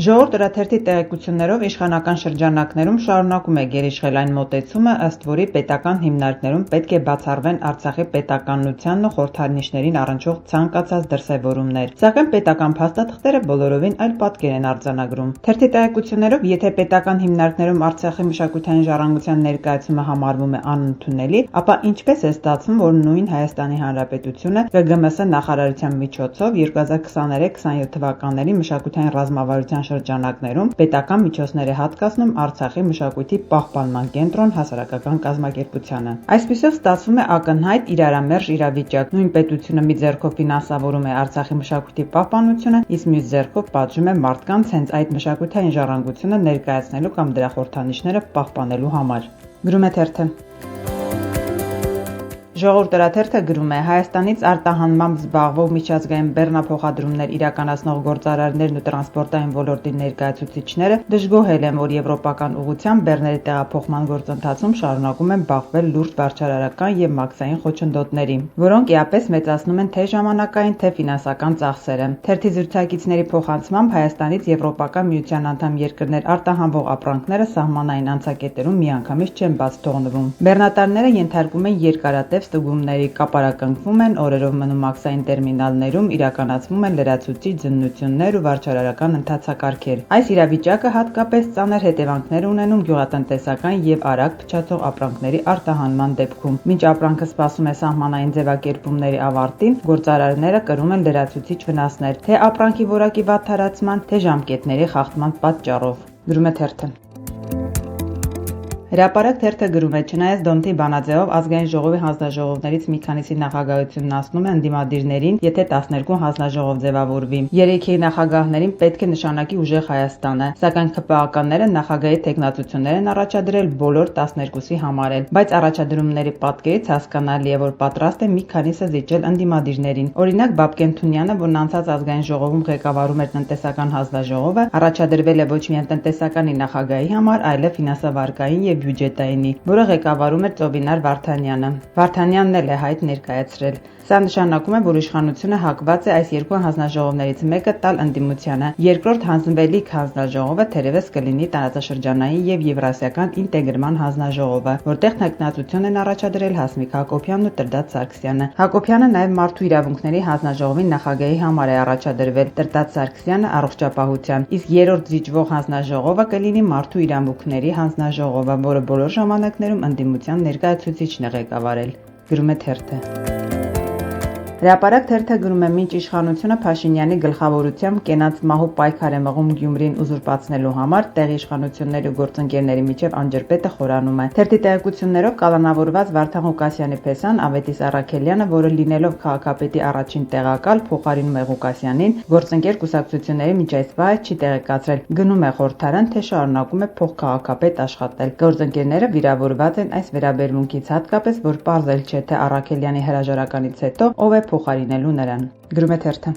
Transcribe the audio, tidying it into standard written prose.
Ժողովուրդ օրաթերթի տեղեկություններով իշխանական շրջանակներում շարունակում է գերիշխել այն մոտեցումը, ըստ որի պետական հիմնարկներում պետք է բացառվեն Արցախի պետականությանն ու խորհրդանիշներին առնչվող ցանկացած դրսևորումներ։ Սակայն պետական փաստաթղթերը բոլորովին այլ պատկեր են արձանագրում։ Թերթի տեղեկություններով, եթե պետական հիմնարկներում Արցախի մշակութային ժառանգության ներկայացումը համարվում է անընդունելի, ապա ինչպես է ստացվում, որ նույն Հայաստանի Հանրապետությունը ԳԳՄՍ նախարարության միջոցով 2023-27 թվականների մշակութային ռազմավարության շրջանակներում պետական միջոցներ է հատկացնում Արցախի մշակույթի պահպանման կենտրոն հասարակական կազմակերպությանը։ Այսպիսով ստացվում է ակնհայտ իրարամերժ իրավիճակ։ Նույն պետությունը մի ձեռքով ֆինանսավորում է Արցախի մշակույթի պահպանությունը, իսկ մյուս ձեռքով պատժում է մարդկանց հենց այդ մշակութային ժառանգությունը ներկայացնելու կամ դրա խորհրդանիշները պահպանելու համար։ Գրում է թերթը։ Ժողովուրդ օրաթերթը գրում է. Հայաստանից արտահանմամբ զբաղվող միջազգային բեռնափոխադրումներ իրականացնող գործարարներն ու տրանսպորտային ոլորտի ներկայացուցիչները դժգոհել են, որ եվրոպական ուղղությամբ բեռների տեղափոխման գործընթացում շարունակում են բախվել լուրջ վարչարարական եւ մաքսային խոչընդոտների, որոնք իապես մեծացնում են թե ժամանակային, թե ֆինանսական ծախսերը։ Թերթի զրուցակիցների փոխանցմամբ Հայաստանից Եվրոպական միության անդամ երկրներ արտահանվող ապրանքները սահմանային անցակետերում միանգամից չեն բաց թողնվում։ Բեռնատարները ենթարկվում են երկարատև ստուգումների, կապարակնքվում են, օրերով մնում մաքսային տերմինալներում, իրականացվում են լրացուցիչ ձննություններ ու վարչարարական ընթացակարգեր։ Այս իրավիճակը հատկապես ծանր հետևանքներ ունենում գյուղատնտեսական եւ արագ փչացող ապրանքների արտահանման դեպքում։ Մինչ ապրանքը սպասում է սահմանային ձևակերպումների ավարտին, գործարարները կրում են լրացուցիչ վնասներ թե ապրանքի որակի վատթարացման, թե ժամկետների խախտման պատճառով։ Գրում է թերթը։ Հրապարակ թերթը գրում է. չնայած Դոնթի բանաձևով ազգային ժողովի հանձնաժողովներից մի քանիսի նախագահությունն ասնում է ընդդիմադիրներին, եթե 12 հանձնաժողով ձևավորվի։ 3-ի նախագահներին պետք է նշանակի ուժեղ Հայաստանը, սակայն ՔՊԱ-ականները նախագահի թեկնածություններ են առաջադրել բոլոր 12-ի համար էլ, բայց առաջադրումների պատկերից հասկանալի է, որ պատրաստ է մի քանիսը զիջել ընդդիմադիրներին։ Օրինակ Բաբկեն Թունյանը, որն անցած ազգային ժողովում ղեկավարում էր տնտեսական հանձնաժողովը, առաջադրվել է ոչ միայն տնտեսականի նախագահի համար, այլև ֆինանսավարկային եւ բյուջետայինի, որը ղեկավարում էր Ծովինար Վարդանյանը։ Վարդանյանն էլ է հայտ ներկայացրել։ Սա նշանակում է, որ իշխանությունը հակված է այս երկու հանձնաժողովներից մեկը տալ ընդդիմությանը։ Երկրորդ հանձնվելիք հանձնաժողովը թերևս կլինի տարածաշրջանային եւ եվրասիական ինտեգրման հանձնաժողովը, որտեղ թեկնածություն են առաջադրել Հասմիկ Հակոբյանն ու Տրդատ Սարգսյանը։ Հակոբյանը նաեւ մարդու իրավունքների հանձնաժողովի նախագահի համար է առաջադրվել, Տրդատ Սարգսյանը առողջապահության, իսկ երրորդ զիջվող հանձնաժողովը կլինի մարդու իրավունքների հանձնաժողովը, որը բոլոր ժամանակներում ընդդիմության ներկայացուցիչն է ղեկավարել։ Գրում է թերթը։ Հրապարակ թերթը գրում է. մինչ իշխանությունը Փաշինյանի գլխավորությամբ կենաց մահու պայքար է մղում Գյումրին ուզուրպացնելու համար, տեղի իշխանությունների ու գործընկերների միջև անջրպետը խորանում է։ Թերթի տեղեկություններով կալանավորված Վարդան Ղուկասյանի փեսան Ավետիս Առաքելյանը, որը լինելով քաղաքապետի առաջին տեղակալ, փոխարինում է Ղուկասյանին, գործընկեր կուսակցությունների միջ այս պահը չի տեղեկացրել, գնում է խորհրդարան, թե շարունակում է փոխքաղաքապետ աշխատել։ Գործընկերները վիրավորված են այս վերաբերմունքից, հատկապես որ պարզ չէ, թե Առաքելյանի հրաժարականից հետո ով է փոխարինելու նրան։ Գրում է թերթը։